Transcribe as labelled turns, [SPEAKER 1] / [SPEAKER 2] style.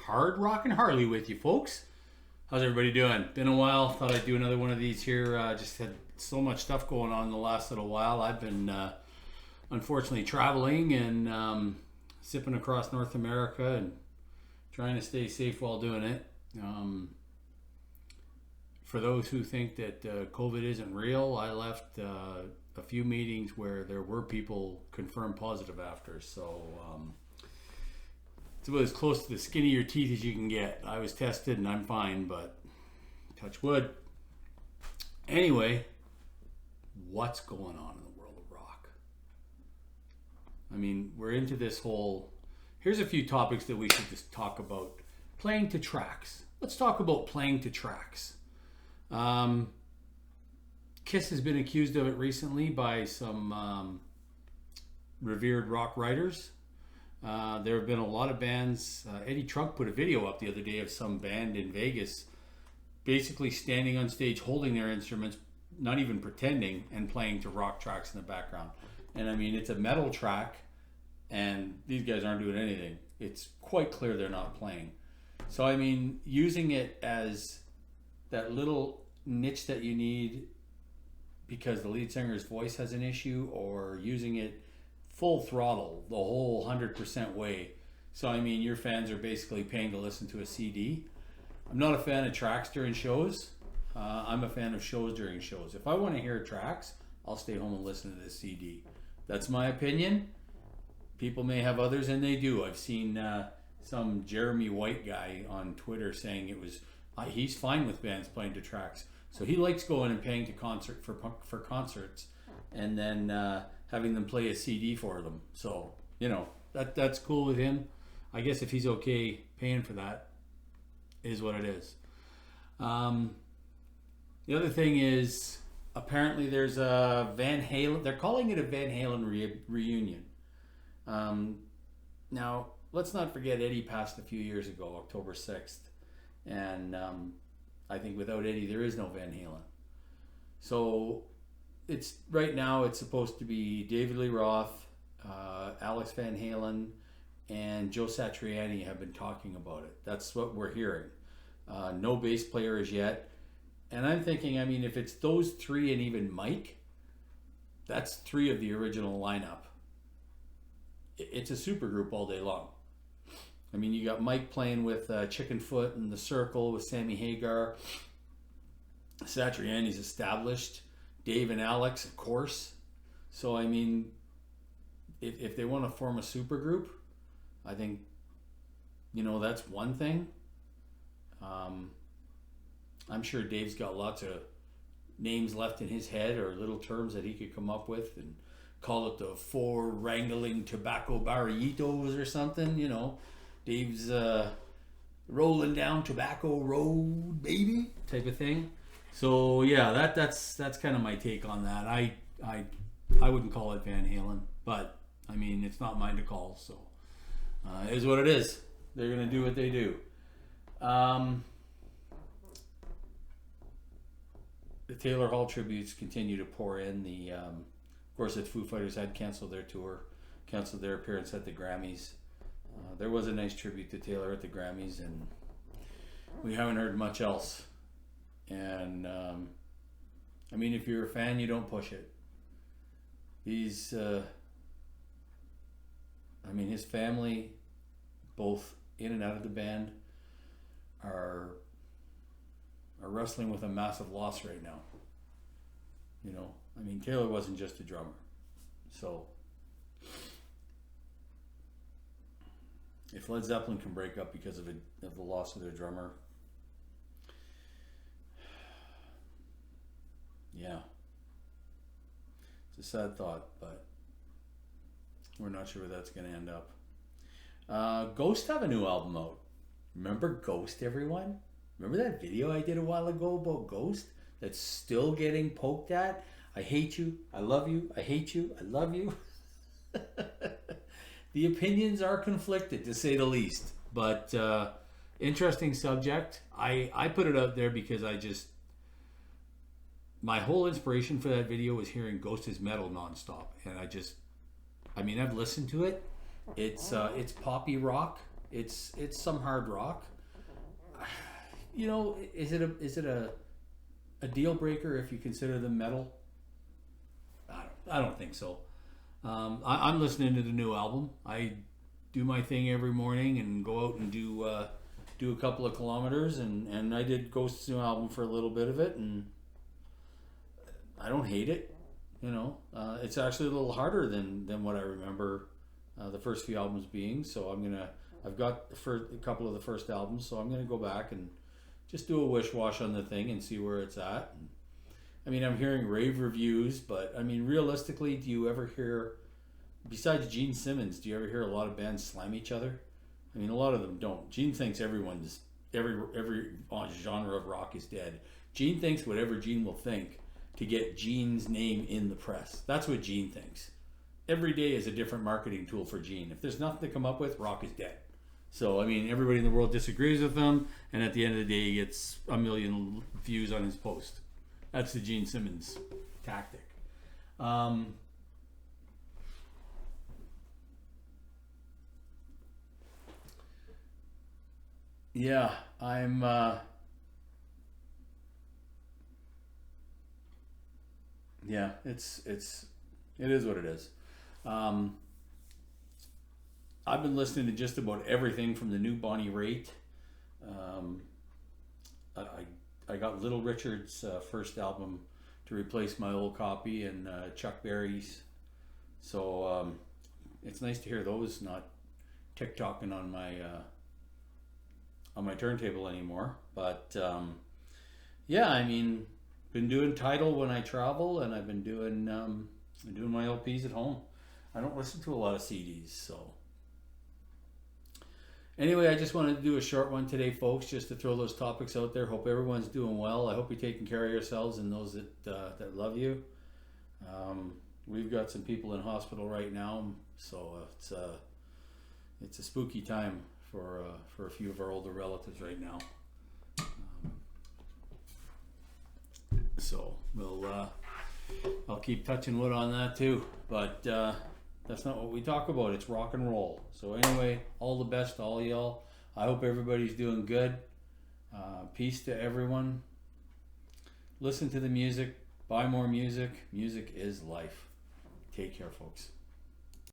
[SPEAKER 1] Hard Rockin' Harley with you, folks. How's everybody doing? Been a while. Thought I'd do another one of these here. Just had so much stuff going on in the last little while. I've been unfortunately traveling and zipping across North America and trying to stay safe while doing it. For those who think that COVID isn't real, I left a few meetings where there were people confirmed positive after. So it's about as close to the skin of your teeth as you can get. I was tested and I'm fine, but touch wood. Anyway, what's going on in the world of rock? I mean, we're into this whole... Here's a few topics that we should just talk about. Playing to tracks. Let's talk about playing to tracks. Kiss has been accused of it recently by some revered rock writers. There have been a lot of bands. Eddie Trunk put a video up the other day of some band in Vegas basically standing on stage holding their instruments, not even pretending, and playing to rock tracks in the background. And I mean, it's a metal track and these guys aren't doing anything. It's quite clear they're not playing. So I mean, using it as that little niche that you need because the lead singer's voice has an issue, or using it full throttle the whole 100% way. So I mean, your fans are basically paying to listen to a CD. I'm not a fan of tracks during shows. I'm a fan of shows during shows. If I want to hear tracks, I'll stay home and listen to this CD. That's my opinion. People may have others, and they do. I've seen some Jeremy White guy on Twitter saying it was he's fine with bands playing to tracks. So he likes going and paying to concert for concerts, and then having them play a CD for them. So you know that's cool with him. I guess if he's okay paying for that, is what it is. The other thing is, apparently there's a Van Halen. They're calling it a Van Halen reunion. Now let's not forget Eddie passed a few years ago, October 6th. And I think without Eddie, there is no Van Halen. So it's right now it's supposed to be David Lee Roth, Alex Van Halen, and Joe Satriani have been talking about it. That's what we're hearing. No bass player as yet. And I'm thinking, I mean, if it's those three and even Mike, that's three of the original lineup. It's a super group all day long. I mean, you got Mike playing with Chickenfoot and The Circle with Sammy Hagar. Satriani's established. Dave and Alex, of course. So, I mean, if they want to form a super group, I think, you know, that's one thing. I'm sure Dave's got lots of names left in his head or little terms that he could come up with and call it the four wrangling tobacco barritos or something, you know. Dave's rolling down tobacco road, baby, type of thing. So yeah, that's kind of my take on that. I wouldn't call it Van Halen, but I mean it's not mine to call. So it is what it is. They're gonna do what they do. The Taylor Hall tributes continue to pour in. Of course, the Foo Fighters had canceled their tour, canceled their appearance at the Grammys. There was a nice tribute to Taylor at the Grammys, and we haven't heard much else. And I mean, if you're a fan, you don't push it. He's, I mean, his family, both in and out of the band, are wrestling with a massive loss right now. You know, I mean, Taylor wasn't just a drummer, so. If Led Zeppelin can break up because of the loss of their drummer, yeah, it's a sad thought, but we're not sure where that's going to end up. Ghost have a new album out. Remember Ghost, everyone? Remember that video I did a while ago about Ghost that's still getting poked at? I hate you, I love you, I hate you, I love you. The opinions are conflicted, to say the least. But interesting subject. I put it out there because my whole inspiration for that video was hearing Ghost is metal nonstop. And I mean, I've listened to it. It's poppy rock. It's some hard rock. Is it a deal breaker if you consider them metal? I don't think so. I'm listening to the new album. I do my thing every morning and go out and do a couple of kilometers, and I did Ghost's new album for a little bit of it, and I don't hate it. It's actually a little harder than what I remember the first few albums being. So I've got a couple of the first albums, so I'm gonna go back and just do a wish wash on the thing and see where it's at. And, I mean, I'm hearing rave reviews, but I mean, realistically, do you ever hear, besides Gene Simmons, do you ever hear a lot of bands slam each other? I mean, a lot of them don't. Gene thinks every genre of rock is dead. Gene thinks whatever Gene will think to get Gene's name in the press. That's what Gene thinks. Every day is a different marketing tool for Gene. If there's nothing to come up with, rock is dead. So, I mean, everybody in the world disagrees with him, and at the end of the day, he gets a million views on his post. That's the Gene Simmons tactic. Yeah, yeah, it is what it is. Um, I've been listening to just about everything from the new Bonnie Raitt. Um, I I got Little Richard's first album to replace my old copy, and Chuck Berry's. So it's nice to hear those not tick-tocking on my turntable anymore. But yeah, I mean, been doing Tidal when I travel, and I've been doing my LPs at home. I don't listen to a lot of CDs, so. Anyway, I just wanted to do a short one today, folks, just to throw those topics out there. Hope everyone's doing well. I hope you're taking care of yourselves and those that love you. We've got some people in hospital right now, so it's a spooky time for a few of our older relatives right now. So I'll keep touching wood on that too, but that's not what we talk about. It's rock and roll. So anyway, all the best to all y'all. I hope everybody's doing good. Peace to everyone. Listen to the music. Buy more music. Music is life. Take care, folks.